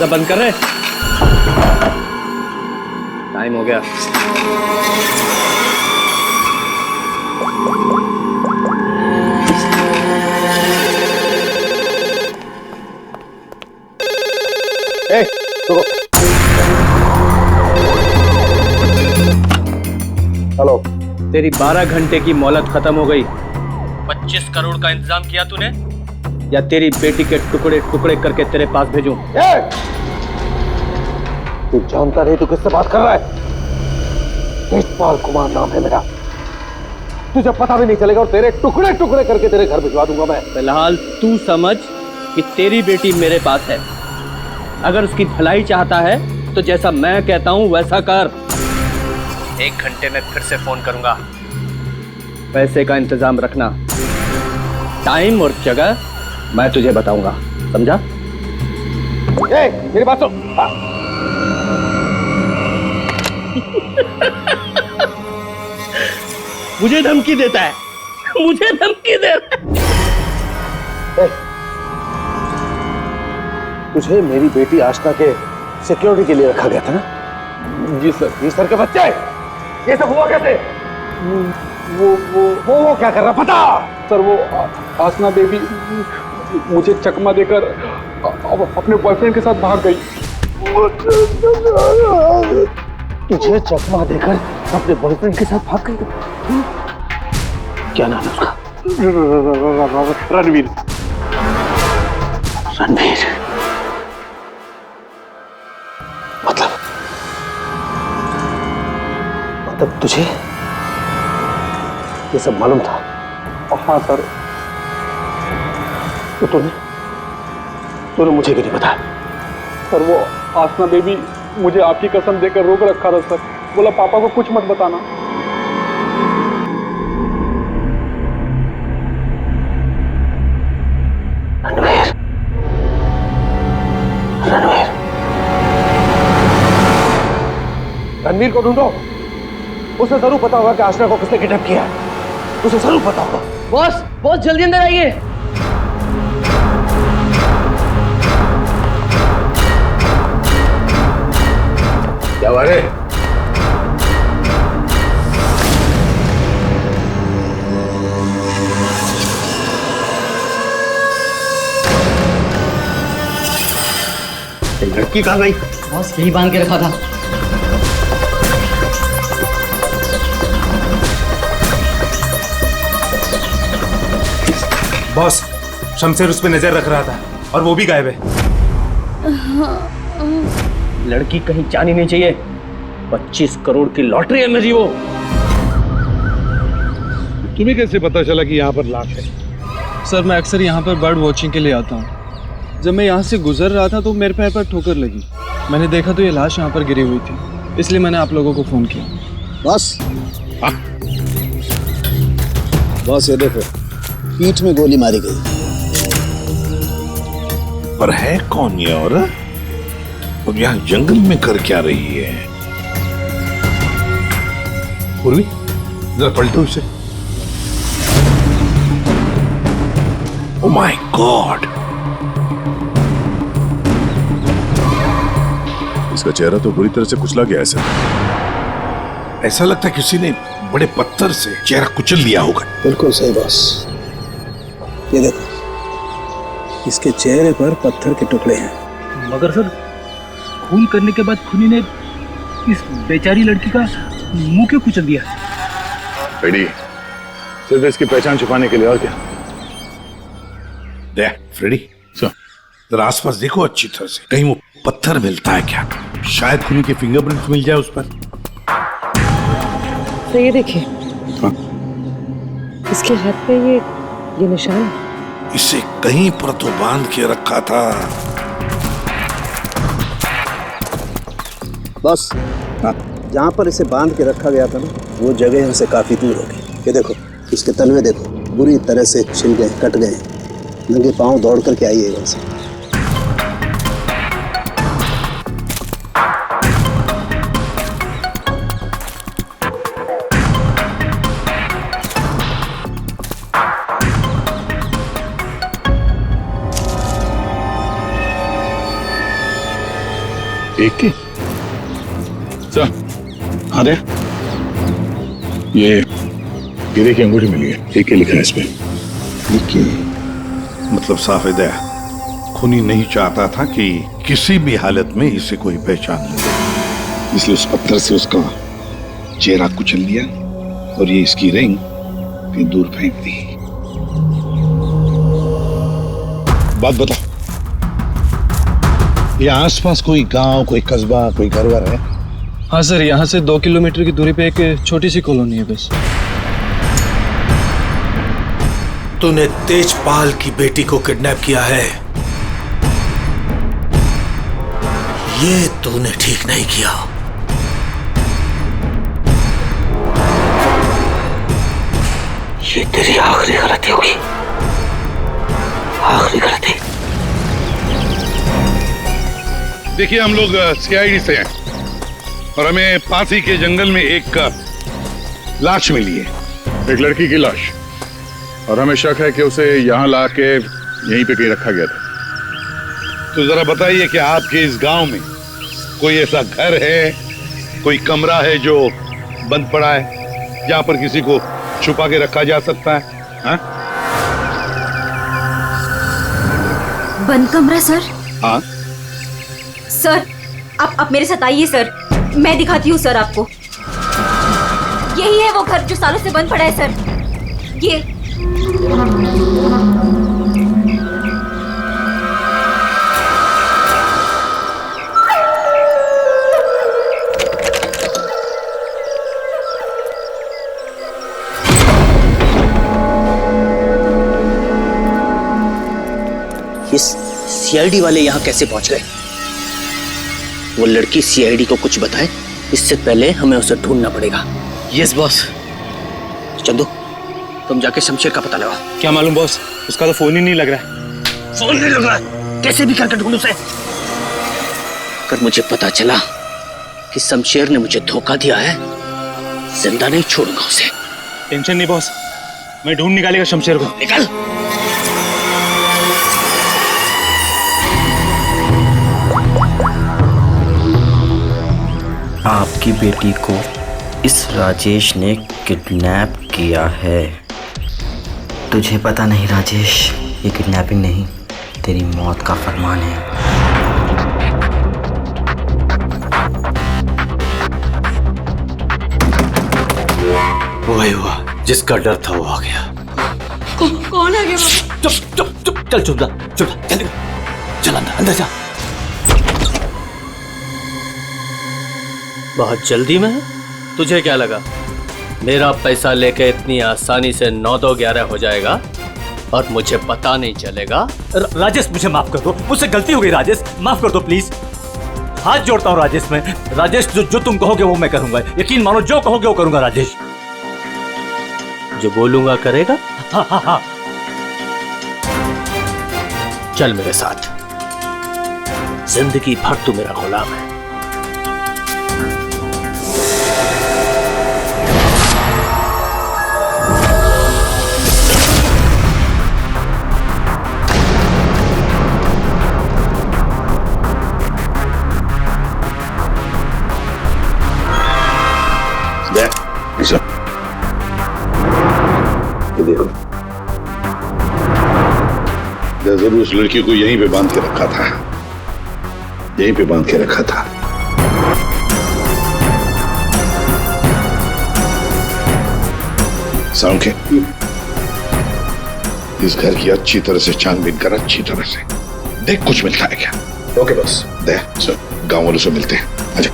दरवाजा बंद कर रहे। टाइम हो गया। हेलो। तेरी 12 घंटे की मोहलत खत्म हो गई। 25 करोड़ का इंतजाम किया तूने, या तेरी बेटी के टुकड़े टुकड़े करके तेरे पास भेजूं? तू जानता नहीं तू किससे बात कर रहा है? तेजपाल कुमार नाम है मेरा। तुझे पता भी नहीं चलेगा और तेरे टुकड़े टुकड़े करके तेरे घर भिजवा दूंगा मैं। फिलहाल तू समझ कि तेरी बेटी मेरे पास है। अगर उसकी भलाई चाहता है तो जैसा मैं कहता हूं वैसा कर। 1 घंटे में फिर से फोन करूंगा। पैसे का इंतजाम रखना। टाइम और जगह मैं तुझे बताऊंगा, समझा? मेरी बात सुन। मुझे धमकी देता है, मुझे धमकी दे रहा है। तुझे मेरी बेटी आशना के सिक्योरिटी के लिए रखा गया था ना? जी सर। जी सर के बच्चे, ये सब हुआ कैसे? वो क्या कर रहा पता? सर वो आसना बेबी मुझे चकमा देकर अपने बॉयफ्रेंड के साथ भाग गई। तुझे चकमा देकर अपने बॉयफ्रेंड के साथ भाग गई? क्या नाम है उसका? रणवीर। रणवीर मतलब तुझे ये सब मालूम था? हाँ सर। तो तूने मुझे क्यों नहीं बताया? सर वो आसना बेबी मुझे आपकी कसम देकर रोक रखा था सर। बोला पापा को कुछ मत बताना। रणवीर, रणवीर, रणवीर को ढूंढो। उसे जरूर पता होगा कि आशना को किसने किडनैप किया है। उसे जरूर पता होगा। बॉस, बॉस जल्दी अंदर आइए। क्या बात है? लड़की कहाँ गई? बॉस यही बांध के रखा था। बॉस, शमशेर उस पे नजर रख रहा था और वो भी गायब है। लड़की कहीं जानी नहीं चाहिए। 25 करोड़ की लॉटरी है मेरी वो। तुम्हें कैसे पता चला कि यहाँ पर लाश है? सर मैं अक्सर यहाँ पर बर्ड वॉचिंग के लिए आता हूँ। जब मैं यहाँ से गुजर रहा था तो मेरे पैर पर ठोकर लगी। मैंने देखा तो ये लाश यहाँ पर गिरी हुई थी, इसलिए मैंने आप लोगों को फोन किया। बॉस, बॉस ये देखो, पीठ में गोली मारी गई। पर है कौन ये औरत? और यहाँ जंगल में कर क्या रही है? पूर्वी, जरा पलटो इसे। Oh my God! इसका चेहरा तो बुरी तरह से कुचला गया है सर। ऐसा लगता है किसी ने बड़े पत्थर से चेहरा कुचल लिया होगा। बिल्कुल सही बॉस। ये देखो, इसके चेहरे पर पत्थर के टुकड़े हैं। मगर सर, खून करने के बाद खूनी ने इस बेचारी लड़की का मुंह क्यों कुचल दिया? फ्रेडी, सिर्फ इसकी पहचान छुपाने के लिए, और क्या? देख फ्रेडी, जरा आसपास देखो अच्छी तरह से, कहीं वो पत्थर मिलता है क्या? शायद खूनी के फिंगरप्रिंट मिल जाए उस पर। तो ये देखिए, इसके हाथ पे ये निशान है। इसे कहीं पर तो बांध के रखा था। बॉस, जहाँ पर इसे बांध के रखा गया था ना, वो जगह यहाँ से काफी दूर होगी। ये देखो, इसके तलवे देखो, बुरी तरह से छिल गए, कट गए। नंगे पांव दौड़ करके आई है वहां से। एक की सर, हाँ दे। ये हीरे की अंगूठी मिली है, एक के लिखा है इस पे। मतलब साफ है दया, खूनी नहीं चाहता था कि किसी भी हालत में इसे कोई पहचान ले, इसलिए उस पत्थर से उसका चेहरा कुचल लिया और ये इसकी रिंग कहीं दूर फेंक दी। बात बता, ये आसपास कोई गांव, कोई कस्बा, कोई घर वर है? हाँ सर, यहाँ से 2 किलोमीटर की दूरी पे एक छोटी सी कॉलोनी है बस। तूने तेजपाल की बेटी को किडनैप किया है, ये तूने ठीक नहीं किया। ये तेरी आखिरी गलती होगी, आखिरी गलती। देखिए, हम लोग सीआईडी से हैं और हमें पास ही के जंगल में एक लाश मिली है, एक लड़की की लाश, और हमें शक है कि उसे यहाँ ला के यहीं पे कहीं रखा गया था। तो जरा बताइए कि आपके इस गांव में कोई ऐसा घर है, कोई कमरा है जो बंद पड़ा है, जहां पर किसी को छुपा के रखा जा सकता है? हाँ? बंद कमरा सर? हाँ सर, आप मेरे साथ आइए सर, मैं दिखाती हूँ सर आपको। यही है वो घर जो सालों से बंद पड़ा है सर। ये सीआईडी वाले यहाँ कैसे पहुंच गए? वो लड़की सीआईडी को कुछ बताए इससे पहले हमें उसे ढूंढना पड़ेगा। Yes boss. चंदू, तुम जाके शमशेर का पता लगाओ। क्या मालूम बॉस, उसका तो फोन ही नहीं लग रहा है। फोन नहीं लग रहा है? कैसे भी करके ढूंढ उसे। अगर मुझे पता चला कि शमशेर ने मुझे धोखा दिया है, जिंदा नहीं छोड़ूंगा उसे। टेंशन नहीं बॉस, मैं ढूंढ निकालेगा शमशेर को। निकल। आपकी बेटी को इस राजेश ने किडनैप किया है। तुझे पता नहीं राजेश, ये किडनैपिंग नहीं, तेरी मौत का फरमान है। वही हुआ जिसका डर था, वो आ गया। कौन आ गया? चुप चुप चुप, चल चुप चुप, चल चल अंदर जा। बहुत जल्दी में है? तुझे क्या लगा मेरा पैसा लेके इतनी आसानी से 9-2-11 हो जाएगा और मुझे पता नहीं चलेगा? राजेश, मुझे माफ कर दो, मुझसे गलती हो गई राजेश, माफ कर दो प्लीज। हाथ जोड़ता हूँ राजेश मैं। राजेश, जो तुम कहोगे वो मैं करूंगा, यकीन मानो, जो कहोगे वो करूंगा राजेश। जो बोलूंगा करेगा? हाँ हाँ हाँ। चल मेरे साथ, जिंदगी भर तू मेरा गुलाम है। ये देखो, जरूर उस लड़की को यहीं पे बांध के रखा था, यहीं पे बांध के रखा था। साउंड, इस घर की अच्छी तरह से छानबीन कर, अच्छी तरह से देख कुछ मिलता है क्या। ओके बस, दे गांव वालों से मिलते हैं। आजा।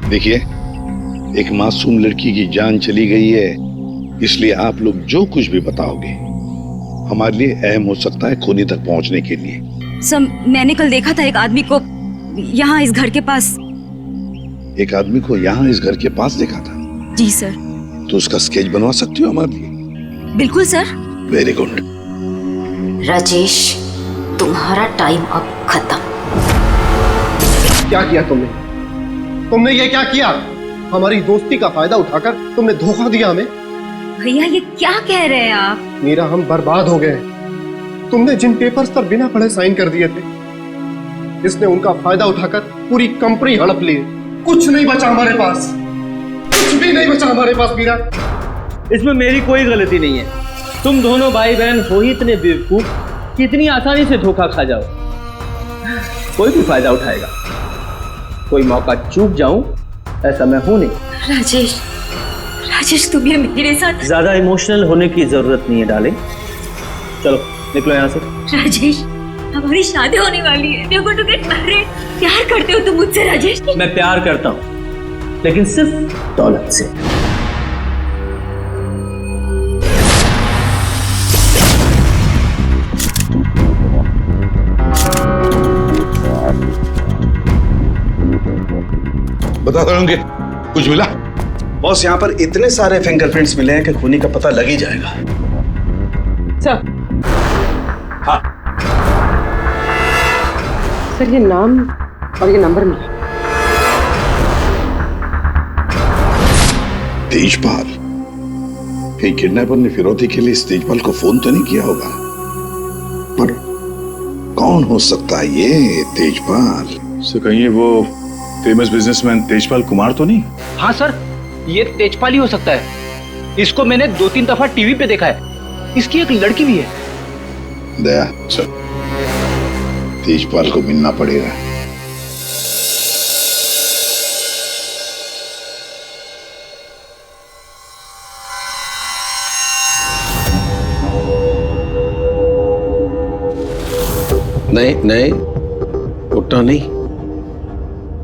देखिए, एक मासूम लड़की की जान चली गई है, इसलिए आप लोग जो कुछ भी बताओगे हमारे लिए अहम हो सकता है खूनी तक पहुंचने के लिए। सर, मैंने कल देखा था एक आदमी को यहाँ इस घर के पास। एक आदमी को यहाँ इस घर के पास देखा था? जी सर। तो उसका स्केच बनवा सकती हो हमारे लिए? बिल्कुल सर। Very good. राजेश, तुम्हारा टाइम अब खत्म। क्या किया तुमने? तुमने ये क्या किया? हमारी दोस्ती का फायदा उठाकर तुमने धोखा दिया हमें। भैया ये क्या कह रहे हैं आप? मीरा, हम बर्बाद हो गए। तुमने जिन पेपर्स पर बिना पढ़े साइन कर दिए थे, इसने उनका फायदा उठाकर पूरी कंपनी हड़प ली। कुछ नहीं बचा हमारे पास, कुछ भी नहीं बचा हमारे पास मीरा। इसमें मेरी कोई गलती नहीं है। तुम दोनों भाई बहन हो ही इतने बेवकूफ कि इतनी आसानी से धोखा खा जाओ। कोई भी फायदा उठाएगा, कोई मौका चूक जाऊं ऐसा मैं हूं नहीं। राजेश, राजेश तुम ये मेरे साथ। ज्यादा इमोशनल होने की जरूरत नहीं है डार्लिंग। चलो निकलो यहाँ से। राजेश, हमारी शादी होने वाली है। देखो टू गेट मैरिड। प्यार करते हो तुम मुझसे राजेश? मैं प्यार करता हूँ, लेकिन सिर्फ दौलत से। बता रहे कुछ मिला? बॉस, यहाँ पर इतने सारे फिंगरप्रिंट्स मिले हैं कि खूनी का पता लग ही जाएगा। सर, हाँ सर ये नाम और ये नंबर मिला। तेजपाल, कहीं किडनैपर ने फिरौती के लिए इस तेजपाल को फोन तो नहीं किया होगा, पर कौन हो सकता है ये तेजपाल? से कहीं वो फेमस बिजनेसमैन तेजपाल कुमार तो नहीं? हाँ सर, ये तेजपाल ही हो सकता है। इसको मैंने 2-3 दफा टीवी पे देखा है। इसकी एक लड़की भी है। दया, चल तेजपाल को मिलना पड़ेगा। नहीं नहीं, उठना नहीं।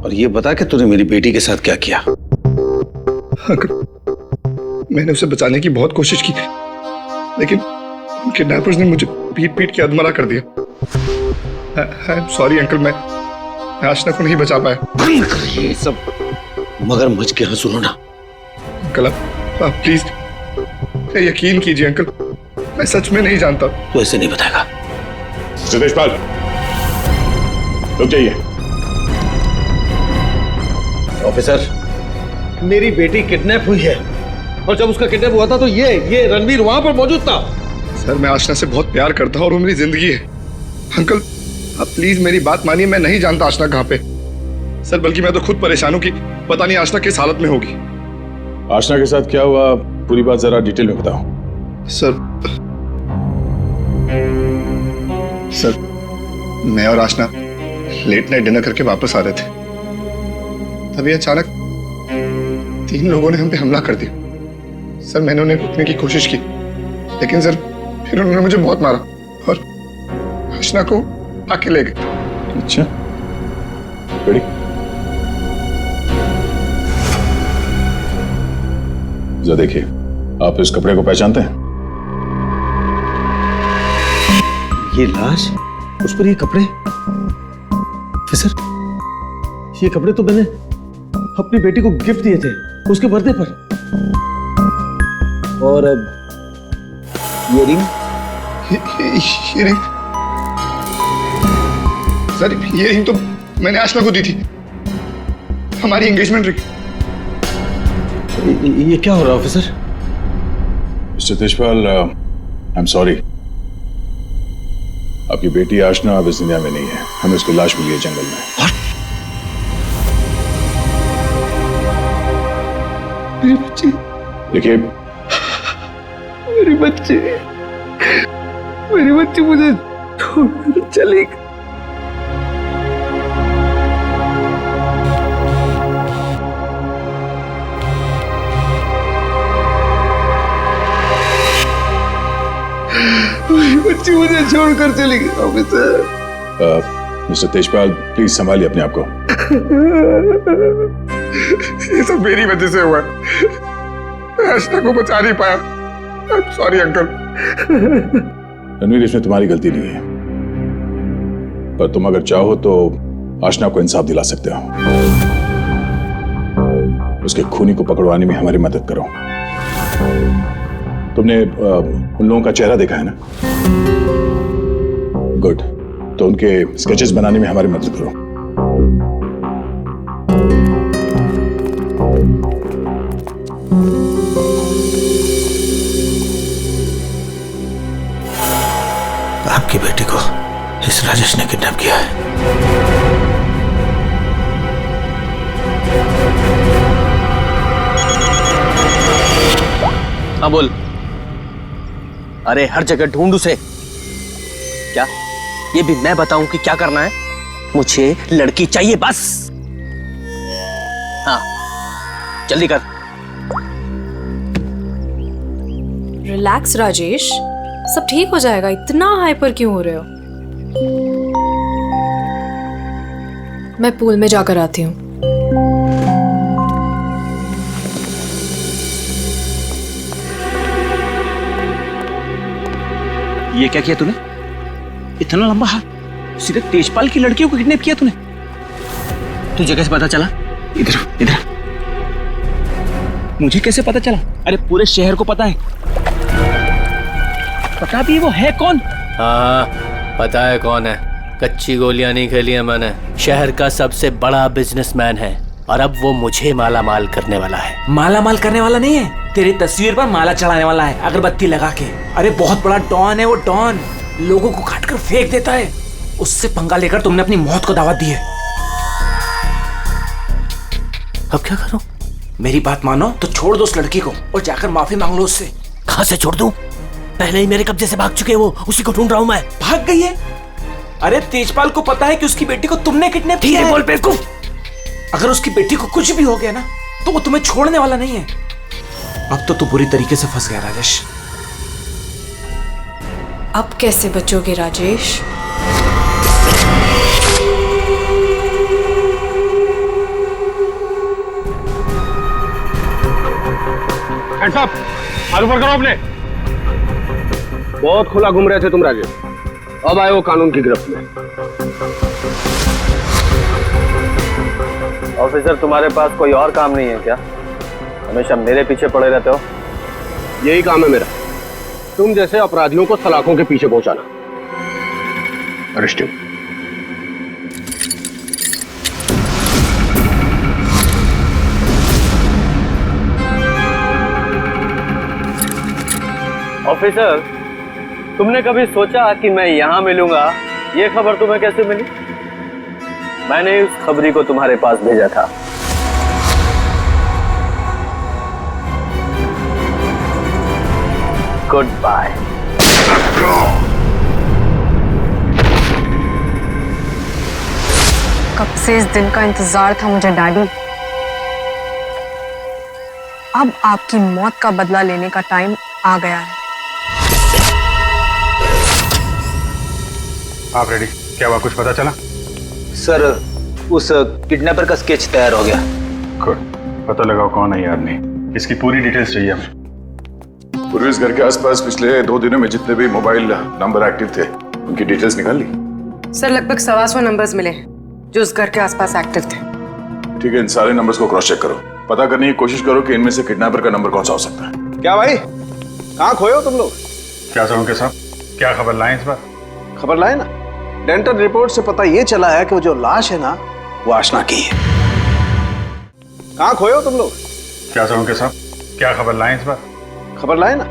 और ये बता कि तूने मेरी बेटी के साथ क्या किया? मैंने उसे बचाने की बहुत कोशिश की, लेकिन किडनैपर्स ने मुझे पीट पीट के अधमरा कर दिया। आई एम सॉरी अंकल, मैं आशना को नहीं बचा पाया। ये सब मगरमच्छ के आंसू रोना। अंकल आप प्लीज यकीन कीजिए अंकल, मैं सच में नहीं जानता। तू ऐसे नहीं बताएगा। तेजपाल, रुक जाइए। ऑफिसर, मेरी बेटी किडनैप हुई है, और जब उसका किडनैप हुआ था तो ये रणवीर वहां पर मौजूद था। सर, मैं आशना से बहुत प्यार करता हूं और वो मेरी जिंदगी है। अंकल आप प्लीज मेरी बात मानिए, मैं नहीं जानता आशना कहाँ पे। सर बल्कि मैं तो खुद परेशान हूं कि पता नहीं आशना किस हालत में होगी। आशना के साथ क्या हुआ, पूरी बात जरा डिटेल में बताओ। सर मैं और आशना लेट नाइट डिनर करके वापस आ रहे थे, तभी अचानक 3 लोगों ने हम पे हमला कर दिया। सर मैंने उन्हें रोकने की कोशिश की, लेकिन सर फिर उन्होंने मुझे बहुत मारा और आशना को आके ले गए। अच्छा, रेडी? जरा देखिए, आप इस कपड़े को पहचानते हैं? ये लाश, उस पर ये कपड़े। ऑफिसर, ये कपड़े तो मैंने अपनी बेटी को गिफ्ट दिए थे उसके बर्थडे पर। और अब ये रिंग। सर ये रिंग तो मैंने आशना को दी थी, हमारी एंगेजमेंट रिंग। ये क्या हो रहा है officer? Mister Tejpal, I am sorry, आपकी बेटी आशना अब इस दुनिया में नहीं है। हमें उसकी लाश मिली है जंगल में। मेरी बच्ची। देखिए, मेरी बच्ची मुझे छोड़कर चली गई। मेरी बच्ची मुझे छोड़कर चली गई। ऑफिसर, मिस्टर तेजपाल प्लीज संभालिए अपने आप को। ये सब मेरी वजह से हुआ, मैं आशना को बचा नहीं पाया। Sorry uncle. रणवीर, इसमें तुम्हारी गलती नहीं है, पर तुम अगर चाहो तो आशना को इंसाफ दिला सकते हो। उसके खूनी को पकड़वाने में हमारी मदद करो। तुमने उन लोगों का चेहरा देखा है ना? गुड, तो उनके स्केचेस बनाने में हमारी मदद करो। आपकी बेटी को इस राजेश ने किडनैप किया है। हाँ बोल। अरे हर जगह ढूंढ उसे। क्या ये भी मैं बताऊं कि क्या करना है? मुझे लड़की चाहिए बस। हाँ जल्दी कर। रिलैक्स राजेश, सब ठीक हो जाएगा। इतना हाइपर क्यों हो रहे हो? मैं पूल में जाकर आती हूँ। ये क्या किया तूने? इतना लंबा हाथ, सीधे तेजपाल की लड़कियों को किडनैप किया तूने? तुझे कैसे पता चला? इधर इधर। मुझे कैसे पता चला? अरे पूरे शहर को पता है। पता भी है वो है कौन? हाँ पता है कौन है। कच्ची गोलियां नहीं खेली है मैंने। शहर का सबसे बड़ा बिजनेसमैन है और अब वो मुझे माला माल करने वाला है। माला माल करने वाला नहीं है, तेरी तस्वीर पर माला चढ़ाने वाला है अगरबत्ती लगा के। अरे बहुत बड़ा डॉन है वो। डॉन लोगों को काट कर फेंक देता है। उससे पंगा लेकर तुमने अपनी मौत को दावत दी है। अब क्या करूं? मेरी बात मानो तो छोड़ दो उस लड़की को और जाकर माफी मांग लो उससे। कहां से छोड़ दूं? पहले ही मेरे कब्जे से भाग चुके वो, उसी को ढूंढ रहा हूं मैं। भाग गई है? अरे तेजपाल को पता है कि उसकी बेटी को तुमने किडनैप किया है। बोल बेवकूफ। अगर उसकी बेटी को कुछ भी हो गया ना तो वो तुम्हें छोड़ने वाला नहीं है। अब तो तू बुरी तरीके से फंस गया राजेश। अब कैसे बचोगे राजेश? हैंड्स अप, हाथ ऊपर करो अपने। बहुत खुला घूम रहे थे तुम राजेश, अब आए हो कानून की गिरफ्त में। ऑफिसर तुम्हारे पास कोई और काम नहीं है क्या? हमेशा मेरे पीछे पड़े रहते हो। यही काम है मेरा, तुम जैसे अपराधियों को सलाखों के पीछे पहुंचाना। अरेस्ट। ऑफिसर तुमने कभी सोचा कि मैं यहां मिलूंगा? ये खबर तुम्हें कैसे मिली? मैंने उस खबरी को तुम्हारे पास भेजा था। Good bye. कब से इस दिन का इंतजार था मुझे डैडी। अब आपकी मौत का बदला लेने का टाइम आ गया है। आप रेडी? क्या हुआ, कुछ पता चला? सर उस किडनैपर का स्केच तैयार हो गया। गुड, पता लगाओ कौन है ये आदमी। इसकी पूरी डिटेल्स चाहिए हमें। पूर्वी इस घर के आसपास पिछले 2 दिनों में जितने भी मोबाइल नंबर एक्टिव थे उनकी डिटेल्स निकाल ली? सर लगभग 125 नंबर्स मिले जो उस घर के आसपास एक्टिव थे। ठीक है, इन सारे नंबर्स को क्रॉस चेक करो। पता करने की कोशिश करो कि इनमें से किडनैपर का नंबर कौन सा हो सकता है। क्या भाई, कहाँ खोए हो तुम लोग? क्या साहब, क्या खबर लाए इस बार? खबर लाए ना, डेंटल रिपोर्ट से पता ये चला है कि वो जो लाश है ना वो आशना की है। कहाँ खोए हो तुम लोग? क्या साहब, क्या खबर लाए इस बार? खबर लाए ना,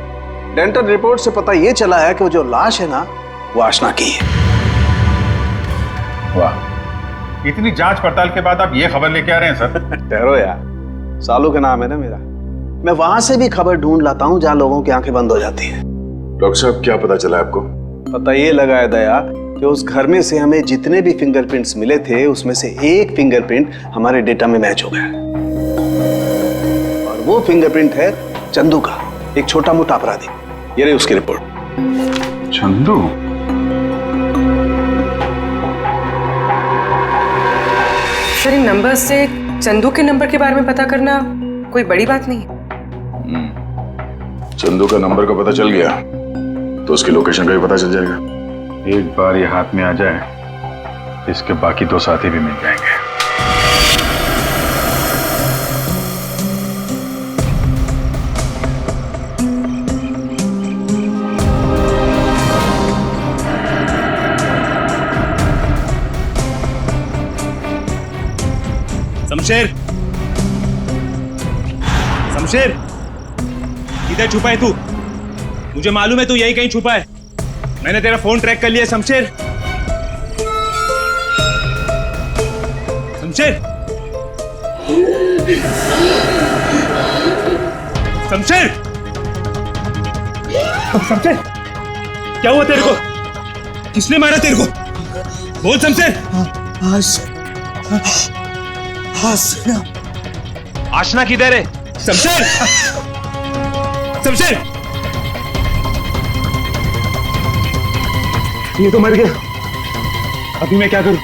डेंटल रिपोर्ट से पता ये चला है कि वो जो लाश है ना वो आशना की है। वाह, इतनी जांच पड़ताल के बाद आप ये खबर लेके आ रहे हैं सर? ठहरो यार, सालू का नाम है ना मेरा। मैं वहां से भी खबर ढूंढ लाता हूँ जहां लोगों की आंखें बंद हो जाती हैं। डॉक्टर साहब क्या पता चला आपको? पता ये लगा है दया कि उस घर में से हमें जितने भी फिंगरप्रिंट्स मिले थे उसमें से एक फिंगरप्रिंट हमारे डेटा में मैच हो गया और वो फिंगरप्रिंट है चंदू का, एक छोटा मोटा अपराधी। ये रही उसकी रिपोर्ट। चंदू? सर इन नंबर से चंदू के नंबर के बारे में पता करना कोई बड़ी बात नहीं है। चंदू का नंबर का पता चल गया तो उसकी लोकेशन का भी पता चल जाएगा। एक बार ये हाथ में आ जाए इसके बाकी 2 साथी भी मिल जाएंगे। शमशेर, शमशेर, किधर छुपा है तू? मुझे मालूम है तू यही कहीं छुपा है। मैंने तेरा फोन ट्रैक कर लिया शमशेर। शमशेर, शमशेर, शमशेर, क्या हुआ तेरे को? किसने मारा तेरे को? बोल शमशेर। आशना किधर है? शमशेर, शमशेर, ये तो मर गया। अभी मैं क्या करूं?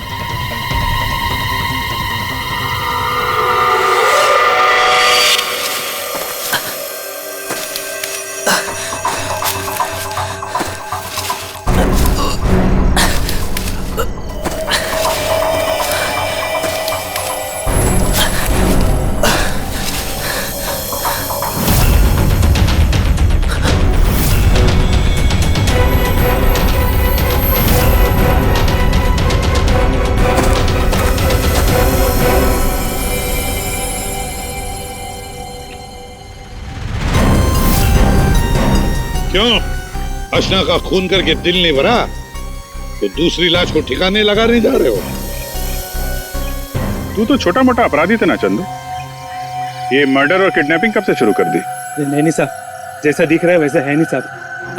क्यों? आशना का खून करके दिल नहीं भरा तो दूसरी लाश को ठिकाने लगाने जा रहे हो? तू तो छोटा मोटा अपराधी था ना चंदू। ये मर्डर और किडनैपिंग कब से शुरू कर दी? नहीं साहब, जैसा दिख रहा है वैसा है नहीं साहब।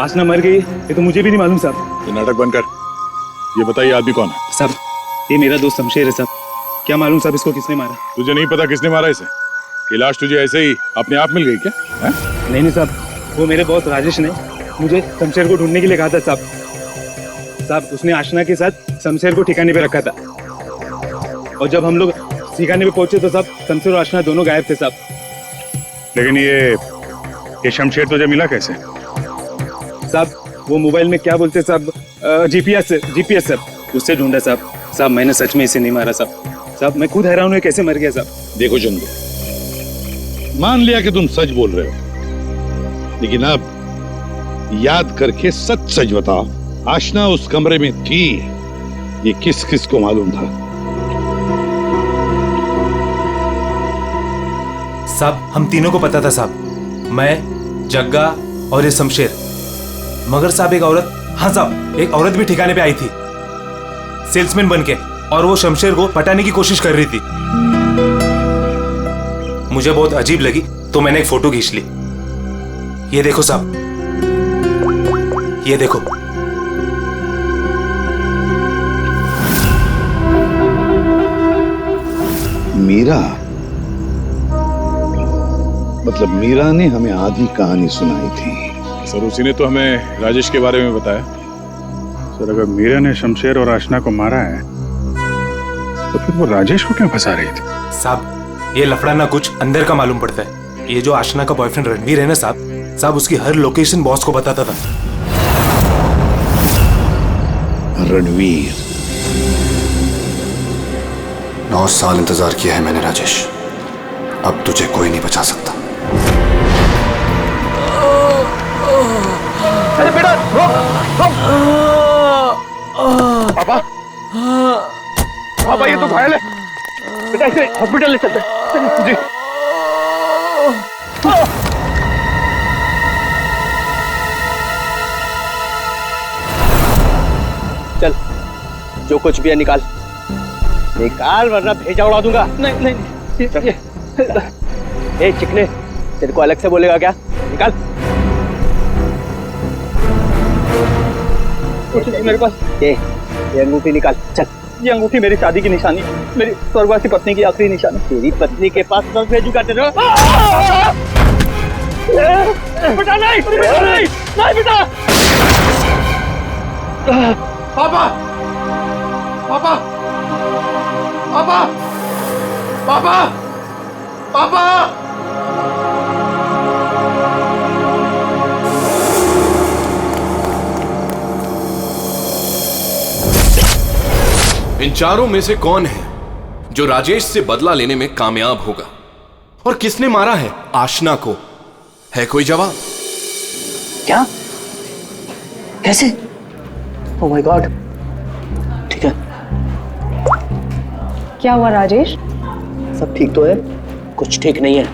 आशना मर गई ये तो मुझे भी नहीं मालूम साहब। ये नाटक बंद कर। ये बताइए आदमी कौन है? साहब, ये मेरा दोस्त शमशेर है साहब। क्या मालूम साहब इसको किसने मारा? तुझे नहीं पता किसने मारा इसे? ये लाश तुझे ऐसे ही अपने आप मिल गई क्या? है? नहीं साहब, वो मेरे बॉस राजेश ने मुझे शमशेर को ढूंढने के लिए कहा था साहब। साहब, उसने आशना के साथ शमशेर को ठिकाने पे रखा था और जब हम लोग ठिकाने पे पहुंचे तो साहब शमशेर और आशना दोनों गायब थे साहब। लेकिन ये शमशेर तुझे मिला कैसे? साहब, वो मोबाइल में क्या बोलते साहब, जीपीएस साहब, उससे ढूंढा साहब। साहब, मैंने सच में इसे नहीं मारा साहब। साहब, मैं खुद हैरान हूँ कैसे मर गया साहब। देखो चंदू, मान लिया कि तुम सच बोल रहे हो, लेकिन अब याद करके सच सच बताओ, आशना उस कमरे में थी, ये किस किस को मालूम था? साहब, हम तीनों को पता था साहब, मैं, जग्गा और ये शमशेर। मगर साहब एक औरत, हाँ साहब, एक औरत भी ठिकाने पे आई थी सेल्समैन बनके, और वो शमशेर को पटाने की कोशिश कर रही थी। मुझे बहुत अजीब लगी तो मैंने एक फोटो खींच ली। ये देखो साहब, ये देखो। मीरा, मतलब मीरा ने हमें आधी कहानी सुनाई थी। सर, उसी ने तो हमें राजेश के बारे में बताया। सर, अगर मीरा ने शमशेर और आशना को मारा है तो फिर वो राजेश को क्यों फंसा रही थी? साहब, ये लफड़ा ना कुछ अंदर का मालूम पड़ता है। ये जो आशना का बॉयफ्रेंड रणवीर है ना साहब, उसकी हर लोकेशन बॉस को बताता था। रणवीर, 9 साल इंतजार किया है मैंने राजेश, अब तुझे कोई नहीं बचा सकता। अरे बेटा, पापा, पापा ये तो घायल है बेटा, इसे हॉस्पिटल ले चलते हैं। जी। चल, जो कुछ भी है निकाल निकाल, वरना भेजा उड़ा दूंगा। नहीं नहीं, ए चिकने, तेरे को अलग से बोलेगा क्या? निकाल। मेरे पास ये अंगूठी निकाल। चल, ये अंगूठी मेरी शादी की निशानी, मेरी स्वर्गवासी पत्नी की आखिरी निशानी। तेरी पत्नी के पास कब भेजूंगा तेरे? बेटा नहीं, बेटा नहीं, नहीं बेटा। पापा, पापा, पापा, पापा, पापा। इन चारों में से कौन है जो राजेश से बदला लेने में कामयाब होगा? और किसने मारा है आशना को? है कोई जवाब? क्या? कैसे? Oh my God. ठीक है। क्या हुआ राजेश? सब ठीक तो है? कुछ ठीक नहीं है।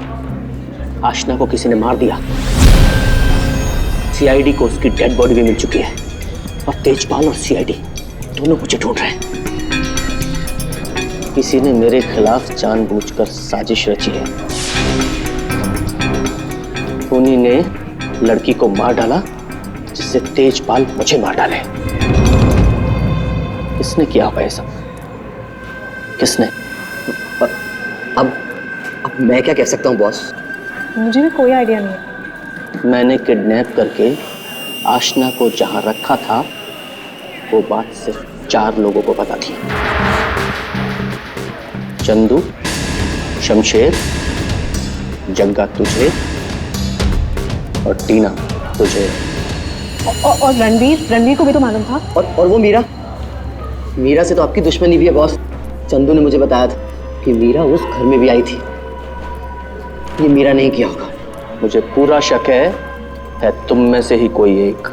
आशना को किसी ने मार दिया। सीआईडी को उसकी डेड बॉडी भी मिल चुकी है और तेजपाल और सीआईडी दोनों मुझे ढूंढ रहे हैं। किसी ने मेरे खिलाफ जानबूझकर साजिश रची है। उन्हीं ने लड़की को मार डाला जिससे तेजपाल मुझे मार डाले। किसने किया होगा ये सब? किसने? अब मैं क्या कह सकता हूँ बॉस? मुझे भी कोई आइडिया नहीं है। मैंने किडनैप करके आशना को जहां रखा था वो बात सिर्फ 4 लोगों को पता थी। चंदू, शमशेर, जग्गा तुझे और टीना तुझे। और रणवीर को भी तो मालूम था। और वो मीरा से तो आपकी दुश्मनी भी है बॉस। चंदू ने मुझे बताया था कि मीरा उस घर में भी आई थी। ये मीरा नहीं किया होगा। मुझे पूरा शक है तुम में से ही कोई एक।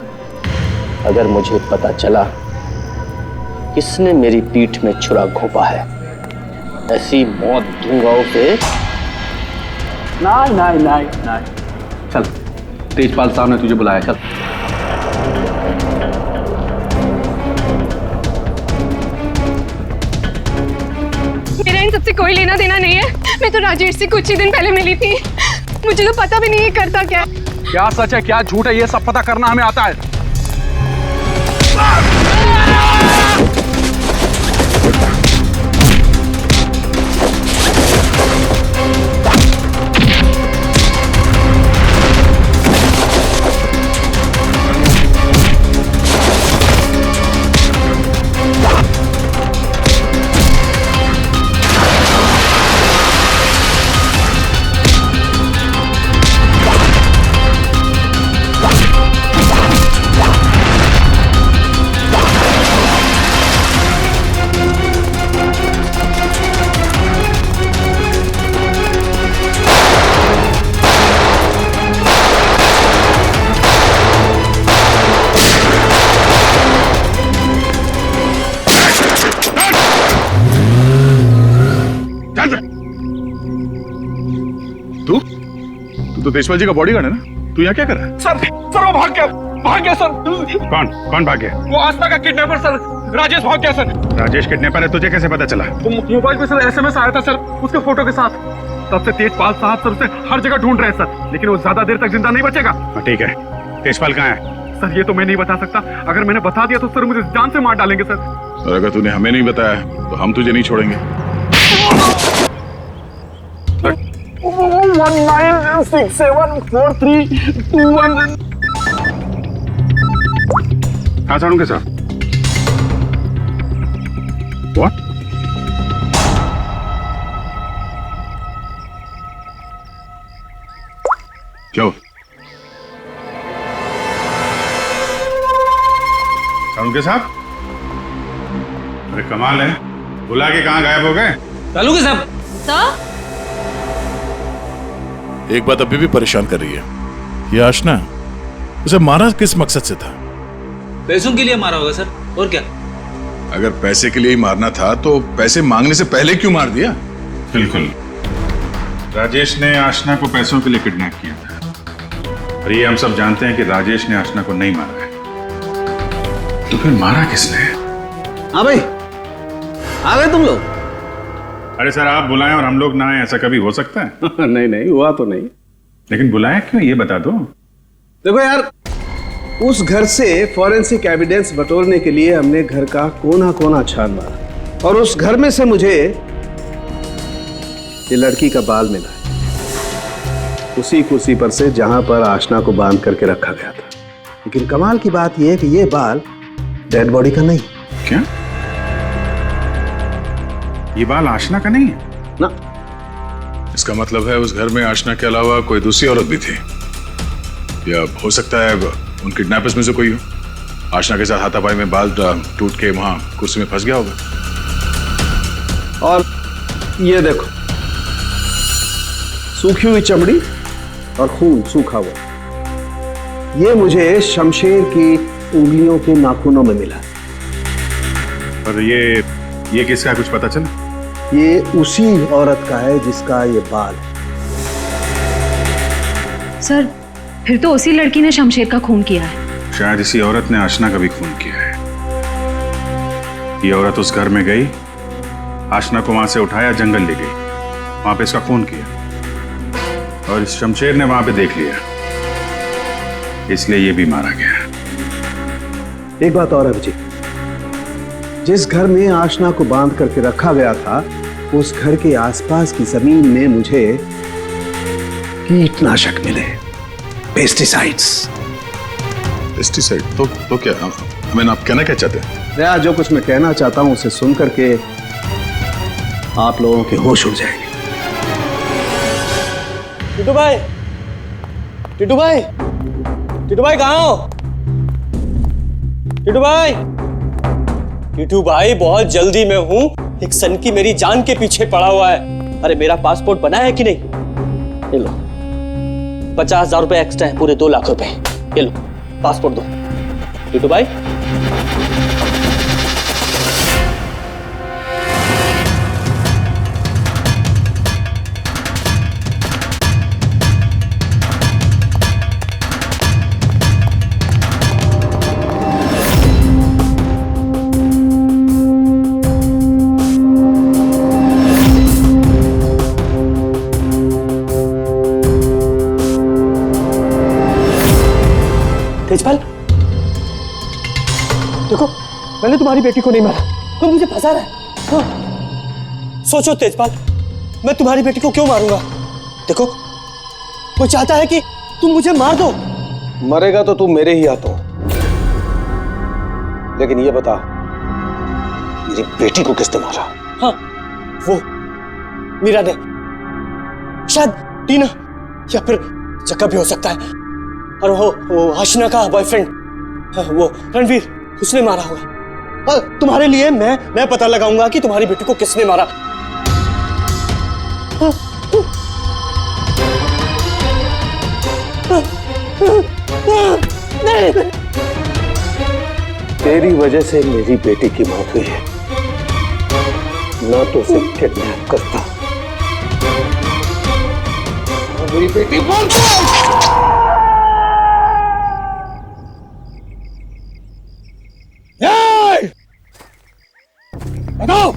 अगर मुझे पता चला किसने मेरी पीठ में छुरा घोंपा है, ऐसी मौत दूंगा उसे। नहीं। चल, तेजपाल साहब ने तुझे बुलाया, चल। मेरा इन सबसे कोई लेना देना नहीं है। मैं तो राजेश से कुछ ही दिन पहले मिली थी। मुझे तो पता भी नहीं है करता क्या। क्या सच है क्या झूठ है ये सब पता करना हमें आता है। तो तेजपाल जी का बॉडीगार्ड है ना? तू यहाँ क्या कर रहा है? सर वो भाग गया सर। कौन भाग गया? वो आस्था का किडनैपर सर, राजेश भाग गया सर। राजेश किडनैपर है, तुझे कैसे पता चला? मोबाइल पे सर SMS आया था सर, उसके फोटो के साथ। तब से तेजपाल साहब सर उसे हर जगह ढूंढ रहे हैं सर, लेकिन वो ज्यादा देर तक जिंदा नहीं बचेगा। ठीक है, तेजपाल कहाँ है? सर ये तो मैं नहीं बता सकता। अगर मैंने बता दिया तो सर मुझे जान से मार डालेंगे सर। और अगर तूने हमें नहीं बताया तो हम तुझे नहीं छोड़ेंगे। 19674321। हाँ सारुण के साथ। What? क्या हुआ? सारुण के साथ? अरे कमाल है, बुला के कहाँ गायब हो गए? चालू के साहब। सर एक बात अभी भी परेशान कर रही है, ये आशना उसे मारा किस मकसद से था? पैसों के लिए मारा होगा सर, और क्या? अगर पैसे के लिए ही मारना था तो पैसे मांगने से पहले क्यों मार दिया? बिल्कुल, राजेश ने आशना को पैसों के लिए किडनैप किया था और ये हम सब जानते हैं कि राजेश ने आशना को नहीं मारा है। तो फिर मारा किसने? हाँ भाई, आ गए तुम लोग? अरे सर आप बुलाएं और हम लोग ना आए, ऐसा कभी हो सकता है? नहीं हुआ तो नहीं। लेकिन बुलाया क्यों ये बता दो। देखो यार, उस घर से फॉरेंसिक एविडेंस बटोरने के लिए हमने घर का कोना कोना छान मारा और उस घर में से मुझे ये लड़की का बाल मिला है, उसी कुर्सी पर से जहां पर आशना को बांध करके रखा गया था। लेकिन कमाल की बात यह है कि ये बाल डेड बॉडी का नहीं। क्या? ये बाल आशना का नहीं है ना? इसका मतलब है उस घर में आशना के अलावा कोई दूसरी औरत भी थी, या हो सकता है उन किडनैपर्स में से कोई हो। आशना के साथ हाथापाई में बाल टूट के वहां कुर्सी में फंस गया होगा। और ये देखो, सूखी हुई चमड़ी और खून सूखा हुआ, ये मुझे शमशेर की उंगलियों के नाखूनों में मिला। और ये किसका कुछ पता चला? ये उसी औरत का है जिसका ये बाल है। सर फिर तो उसी लड़की ने शमशेर का खून किया है। शायद इसी औरत ने आशना का भी खून किया है। ये औरत उस घर में गई, आशना को वहां से उठाया, जंगल ले गई, वहां पे इसका खून किया और इस शमशेर ने वहां पे देख लिया, इसलिए ये भी मारा गया। एक बात और है विजय, जिस घर में आशना को बांध करके रखा गया था उस घर के आसपास की जमीन में मुझे कीटनाशक मिले, पेस्टिसाइड्स। पेस्टिसाइड तो क्या? आप कहना क्या चाहते हैं? दया, जो कुछ मैं कहना चाहता हूं उसे सुन करके आप लोगों के होश उड़ जाएंगे। टिटू भाई, टिटू भाई, टिटू भाई कहाँ हो? टिटू भाई, टिटू भाई बहुत जल्दी में हूँ, एक सनकी मेरी जान के पीछे पड़ा हुआ है। अरे मेरा पासपोर्ट बना है कि नहीं? ये लो 50,000 रुपए एक्स्ट्रा है, पूरे 2 लाख रुपए। ये लो पासपोर्ट दो। टिटू भाई तेजपाल, देखो मैंने तुम्हारी बेटी को नहीं मारा, तुम मुझे फंसा रहा है। हाँ। सोचो तेजपाल, मैं तुम्हारी बेटी को क्यों मारूंगा? देखो वो चाहता है कि तुम मुझे मार दो। मरेगा तो तू मेरे ही हाथों, लेकिन ये बता मेरी बेटी को किसने मारा? हाँ वो मीरा ने, शायद टीना या फिर जक्का भी हो सकता है, और वो आशना का बॉयफ्रेंड वो रणवीर, उसने मारा होगा। तुम्हारे लिए मैं पता लगाऊंगा कि तुम्हारी बेटी को किसने मारा। तेरी वजह से मेरी बेटी की मौत हुई है, ना तो उसे किडनैप करता। मेरी बेटी बताओ,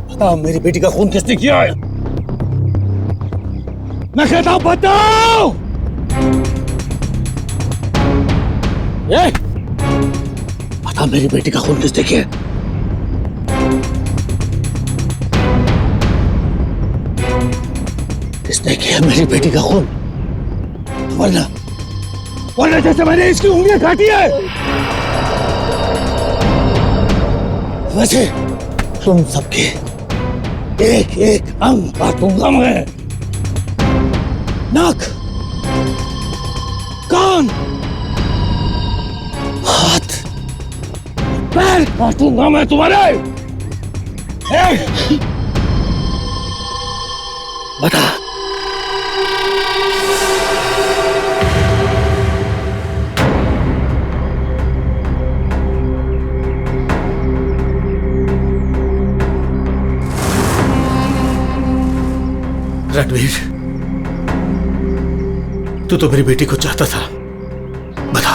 बताओ मेरी बेटी का खून किसने किया है? मैं कहता हूं बताओ। ये बताओ मेरी बेटी का खून किसने किया? किसने किया मेरी बेटी का खून? वरना जैसे मैंने इसकी उंगलियां काटी है वैसे तुम सबके एक एक अंग काटूंगा मैं। नाक, कान, हाथ, पैर काटूंगा मैं तुम्हारे। बता रणवीर, तू तो मेरी बेटी को चाहता था, बता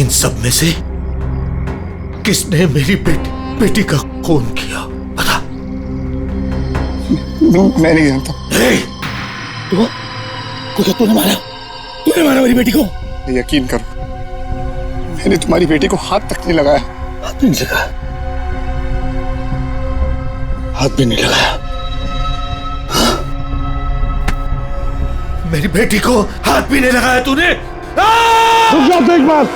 इन सब में से किसने मेरी बेटी का खून किया? बता। मैं नहीं जानता। तूने मारा मेरी बेटी को? यकीन करो, मैंने तुम्हारी बेटी को हाथ तक नहीं लगाया। हाथ भी नहीं लगाया? हाथ भी नहीं लगाया? मेरी बेटी को हाथ भी नहीं लगाया तूने? रुक जाओ तेजपाल।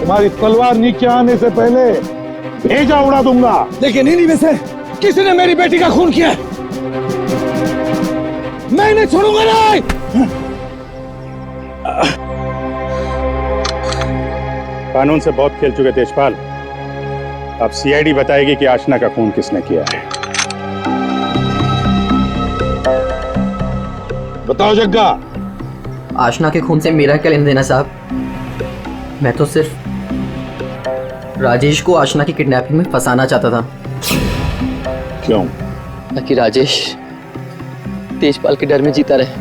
तुम्हारी तलवार नीचे आने से पहले भेजा उड़ा दूंगा। लेकिन इन्हीं में से किसने मेरी बेटी का खून किया? मैं नहीं छोड़ूंगा नहीं। कानून से बहुत खेल चुके तेजपाल, अब सीआईडी बताएगी कि आशना का खून किसने किया है। बताओ जग्गा। आशना के खून से मेरा क्या लेना देना साहब? मैं तो सिर्फ राजेश को आशना की किडनैपिंग में फंसाना चाहता था। क्यों? ताकि राजेश तेजपाल के डर में जीता रहे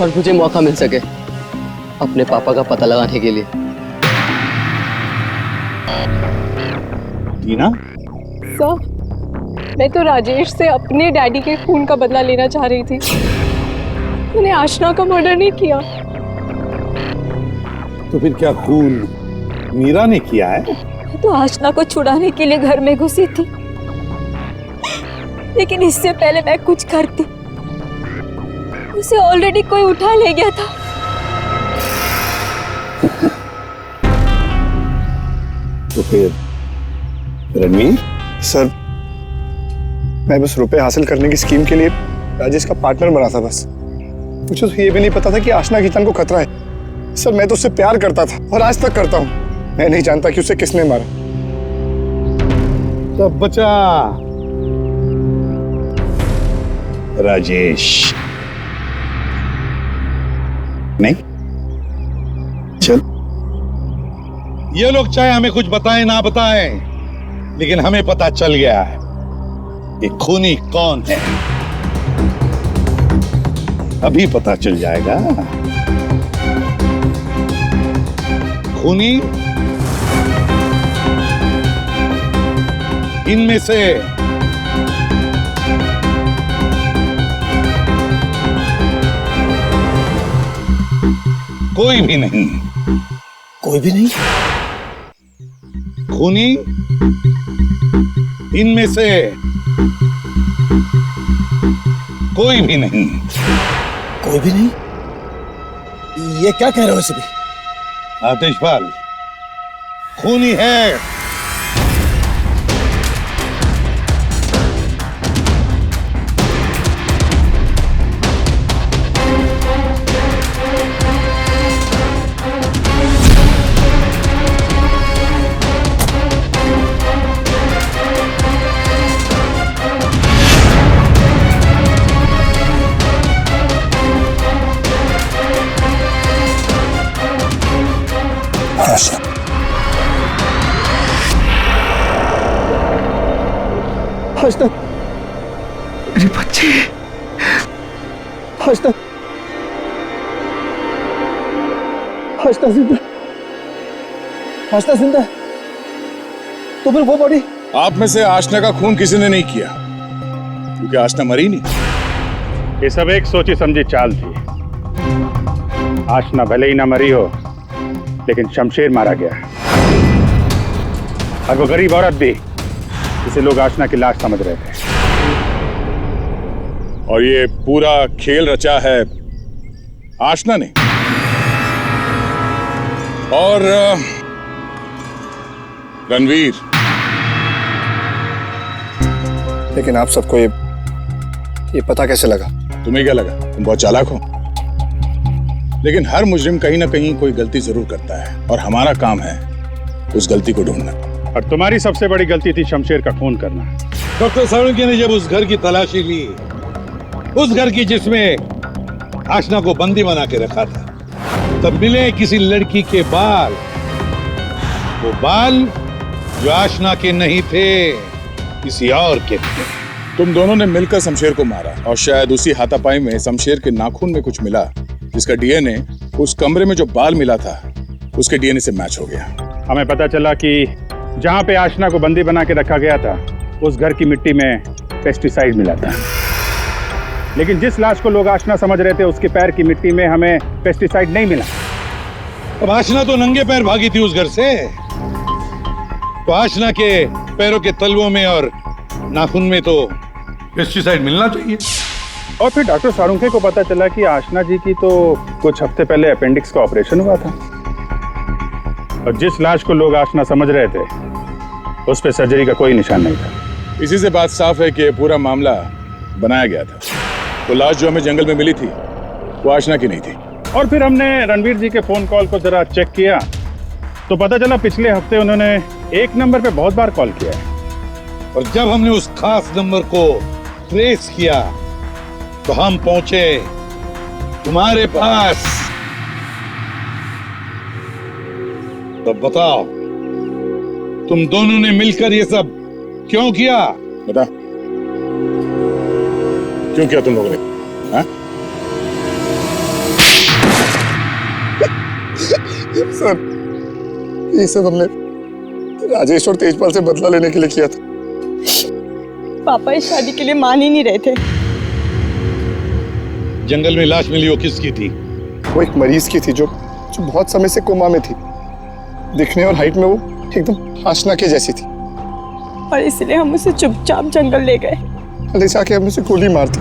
और मुझे मौका मिल सके अपने पापा का पता लगाने के लिए। टीना? सर, मैं तो राजेश से अपने डैडी के खून का बदला लेना चाह रही थी। मैंने आशना का मर्डर नहीं किया। तो फिर क्या खून मीरा ने किया है? मैं तो आशना को छुड़ाने के लिए घर में घुसी थी, लेकिन इससे पहले मैं कुछ करती उसे ऑलरेडी कोई उठा ले गया था। तो फिर रणवीर? सर, मैं बस रुपए हासिल करने की स्कीम के लिए राजेश का पार्टनर बना था बस। मुझे तो ये भी नहीं पता था कि आशना की जान को खतरा है। सर, मैं तो उससे प्यार करता था और आज तक करता हूँ। मैं नहीं जानता कि उसे किसने मारा। सब बचा राजेश। नहीं चल, ये लोग चाहे हमें कुछ बताएं ना बताएं, लेकिन हमें पता चल गया है ये खूनी कौन है। अभी पता चल जाएगा। खूनी इनमें से कोई भी नहीं। कोई भी नहीं? खूनी इनमें से कोई भी नहीं। कोई भी नहीं? ये क्या कह रहे हो सभी? आतिशपाल खूनी है। आशना, मेरी बच्ची। आशना, आशना जिंदा। आशना जिंदा। तो फिर वो बॉडी? आप में से आशना का खून किसी ने नहीं किया, क्योंकि आशना मरी नहीं। ये सब एक सोची समझी चाल थी। आशना भले ही ना मरी हो, लेकिन शमशेर मारा गया, और वो गरीब औरत भी, जिसे लोग आशना की लाश समझ रहे थे। और ये पूरा खेल रचा है आशना ने। और रणवीर। लेकिन आप सबको ये पता कैसे लगा? तुम्हें क्या लगा तुम बहुत चालाक हो? लेकिन हर मुजरिम कहीं ना कहीं कोई गलती जरूर करता है, और हमारा काम है उस गलती को ढूंढना। और तुम्हारी सबसे बड़ी गलती थी शमशेर का खून करना। डॉक्टर साळुंखे ने जब उस घर की तलाशी ली, उस घर की जिसमें आशना को बंदी बना के रखा था, तब मिले किसी लड़की के बाल। वो बाल जो आशना के नहीं थे, किसी और के थे। तुम दोनों ने मिलकर शमशेर को मारा, और शायद उसी हाथापाई में शमशेर के नाखून में कुछ मिला, जिसका डीएनए उस कमरे में जो बाल मिला था उसके डीएनए से मैच हो गया। हमें पता चला कि जहां पे आशना को बंदी बना के रखा गया था, उस घर की मिट्टी में पेस्टिसाइड मिला था। लेकिन जिस लाश को लोग आशना समझ रहे थे, उसके पैर की मिट्टी में हमें पेस्टिसाइड नहीं मिला। अब आशना तो नंगे पैर भागी थी उस घर से, तो आशना के पैरों के तलवों में और नाखून में तो पेस्टिसाइड मिलना चाहिए। और फिर डॉक्टर साळुंखे को पता चला कि आशना जी की तो कुछ हफ्ते पहले अपेंडिक्स का ऑपरेशन हुआ था, और जिस लाश को लोग आशना समझ रहे थे, उस पे सर्जरी का कोई निशान नहीं था। इसी से बात साफ है कि पूरा मामला बनाया गया था। वो लाश जो हमें जंगल में मिली थी, वो आशना की नहीं थी। और फिर हमने रणवीर जी के फोन कॉल को जरा चेक किया, तो पता चला पिछले हफ्ते उन्होंने एक नंबर पे बहुत बार कॉल किया है। और जब हमने उस खास नंबर को ट्रेस किया, तो हम पहुंचे तुम्हारे पास। तब बताओ, तुम दोनों ने मिलकर ये सब क्यों किया? बता, क्यों किया तुम लोगों ने? हाँ? सर, ये सब हमने राजेश और तेजपाल से बदला लेने के लिए किया था। पापा इस शादी के लिए मान ही नहीं रहे थे। जंगल में लाश मिली, वो किसकी थी? वो एक मरीज की थी जो बहुत समय से कोमा में थी। दिखने और हाइट में वो एकदम आशना के जैसी थी। और इसलिए हम उसे चुपचाप जंगल ले गए। ले जाके हम उसे गोली मार दी।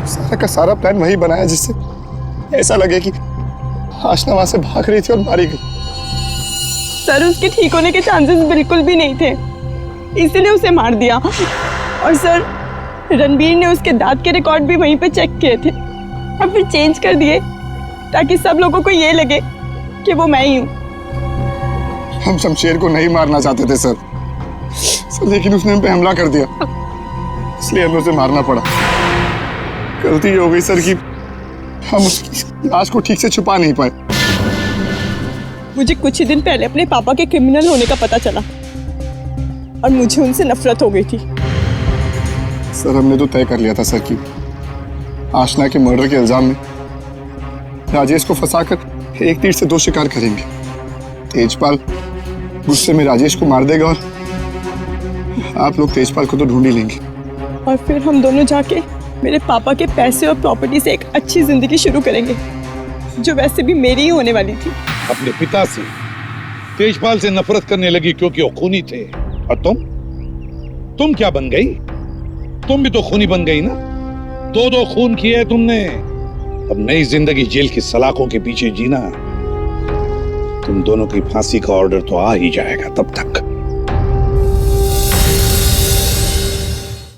सारा का सारा प्लान वही बनाया जिससे ऐसा लगे कि आशना वहां से भाग रही थी और मारी गई। सर, उसके ठीक होने के चांसेस बिल्कुल भी नहीं थे, इसीलिए उसे मार दिया। और सर, रणबीर ने उसके दांत के रिकॉर्ड भी वहीं पे चेक किए थे और फिर चेंज कर दिए ताकि सब लोगों को ये लगे कि वो मैं ही हूँ। हम शमशेर को नहीं मारना चाहते थे सर, लेकिन उसने हम पे हमला कर दिया, इसलिए हमें उसे मारना पड़ा। गलती ये हो गई सर कि हम उसकी लाश को ठीक से छुपा नहीं पाए। मुझे कुछ ही दिन पहले अपने पापा के क्रिमिनल होने का पता चला और मुझे उनसे नफरत हो गई थी। सर, हमने तो तय कर लिया था सर कि आशना के मर्डर के इल्जाम में राजेश को फंसाकर एक तीर से 2 शिकार करेंगे। तेजपाल गुस्से में राजेश को मार देगा और आप लोग तेजपाल को तो ढूंढ ही लेंगे। और फिर हम दोनों जाके मेरे पापा के पैसे और प्रॉपर्टी से एक अच्छी जिंदगी शुरू करेंगे, जो वैसे भी मेरी ही होने वाली थी। अपने पिता से, तेजपाल से नफरत करने लगी क्योंकि वो खूनी थे। और तुम क्या बन गई? तुम भी तो खूनी बन गई ना। 2 खून किए तुमने। अब नई जिंदगी जेल की सलाखों के पीछे जीना। तुम दोनों की फांसी का ऑर्डर तो आ ही जाएगा, तब तक